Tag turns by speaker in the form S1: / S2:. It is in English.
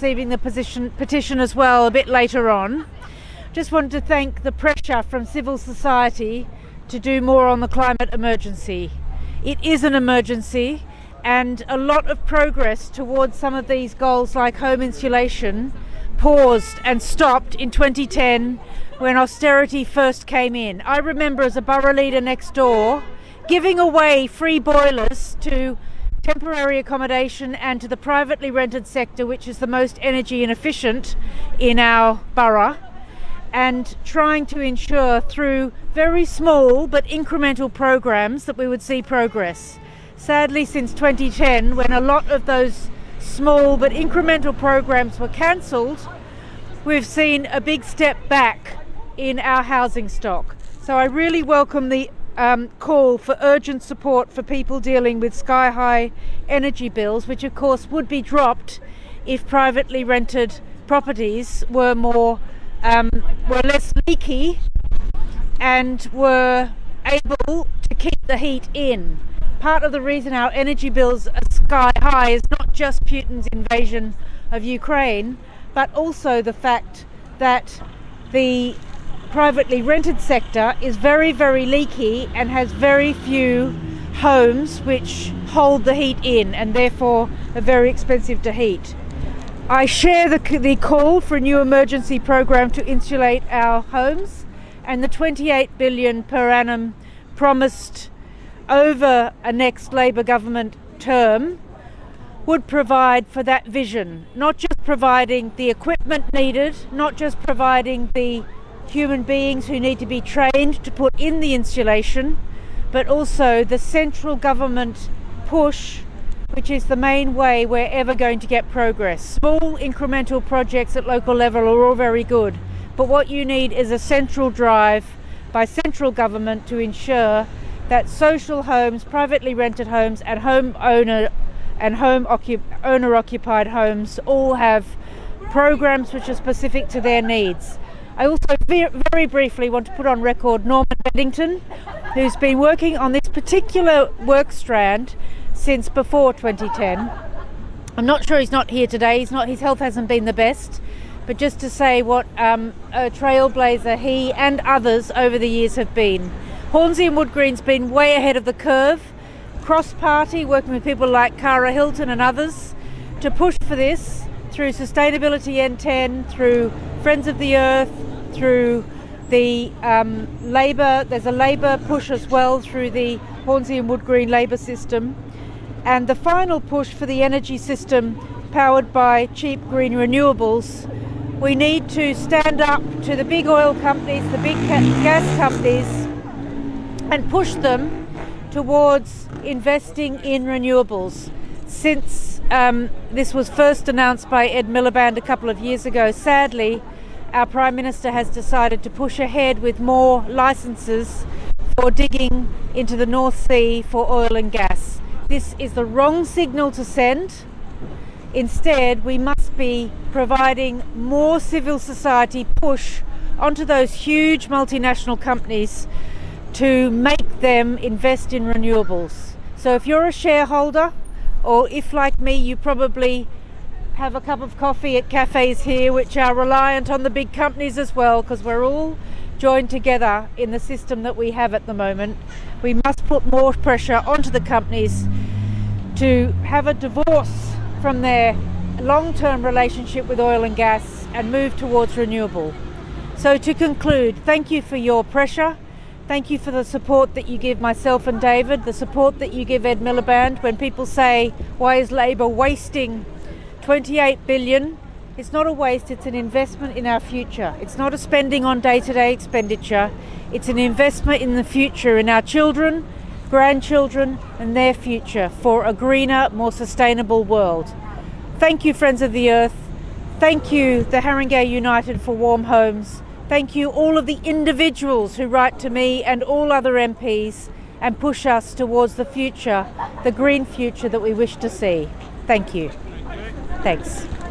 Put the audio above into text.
S1: receiving the petition as well a bit later on. Just wanted to thank the pressure from civil society to do more on the climate emergency. It is an emergency, and a lot of progress towards some of these goals like home insulation paused and stopped in 2010 when austerity first came in. I remember as a borough leader next door giving away free boilers to temporary accommodation and to the privately rented sector, which is the most energy inefficient in our borough, and trying to ensure through very small but incremental programs that we would see progress. Sadly, since 2010, when a lot of those small but incremental programs were cancelled, we've seen a big step back in our housing stock. So I really welcome the call for urgent support for people dealing with sky-high energy bills, which of course would be dropped if privately rented properties were less leaky and were able to keep the heat in. Part of the reason our energy bills are sky high is not just Putin's invasion of Ukraine, but also the fact that the privately rented sector is very, very leaky and has very few homes which hold the heat in, and therefore are very expensive to heat. I share the call for a new emergency program to insulate our homes, and the 28 billion per annum promised over a next Labor government term would provide for that vision, not just providing the equipment needed, not just providing the human beings who need to be trained to put in the insulation, but also the central government push, which is the main way we're ever going to get progress. Small incremental projects at local level are all very good, but what you need is a central drive by central government to ensure that social homes, privately rented homes, and owner-occupied homes all have programs which are specific to their needs. I also very briefly want to put on record Norman Beddington, who's been working on this particular work strand since before 2010. I'm not sure he's not here today. His health hasn't been the best, but just to say what a trailblazer he and others over the years have been. Hornsey and Wood Green's been way ahead of the curve, cross-party, working with people like Cara Hilton and others to push for this through Sustainability N10, through Friends of the Earth, through the Labor. There's a Labor push as well through the Hornsey and Wood Green Labor system. And the final push for the energy system powered by cheap green renewables. We need to stand up to the big oil companies, the big gas companies, and push them towards investing in renewables. Since this was first announced by Ed Miliband a couple of years ago, sadly, our Prime Minister has decided to push ahead with more licences for digging into the North Sea for oil and gas. This is the wrong signal to send. Instead, we must be providing more civil society push onto those huge multinational companies to make them invest in renewables. So if you're a shareholder, or if like me you probably have a cup of coffee at cafes here which are reliant on the big companies as well, because we're all joined together in the system that we have at the moment, we must put more pressure onto the companies to have a divorce from their long-term relationship with oil and gas and move towards renewable. So to conclude, thank you for your pressure. Thank you for the support that you give myself and David, the support that you give Ed Miliband. When people say, why is Labor wasting 28 billion? It's not a waste, it's an investment in our future. It's not a spending on day-to-day expenditure. It's an investment in the future, in our children, grandchildren, and their future for a greener, more sustainable world. Thank you, Friends of the Earth. Thank you, the Haringey United for Warm Homes. Thank you, all of the individuals who write to me and all other MPs and push us towards the future, the green future that we wish to see. Thank you. Thanks.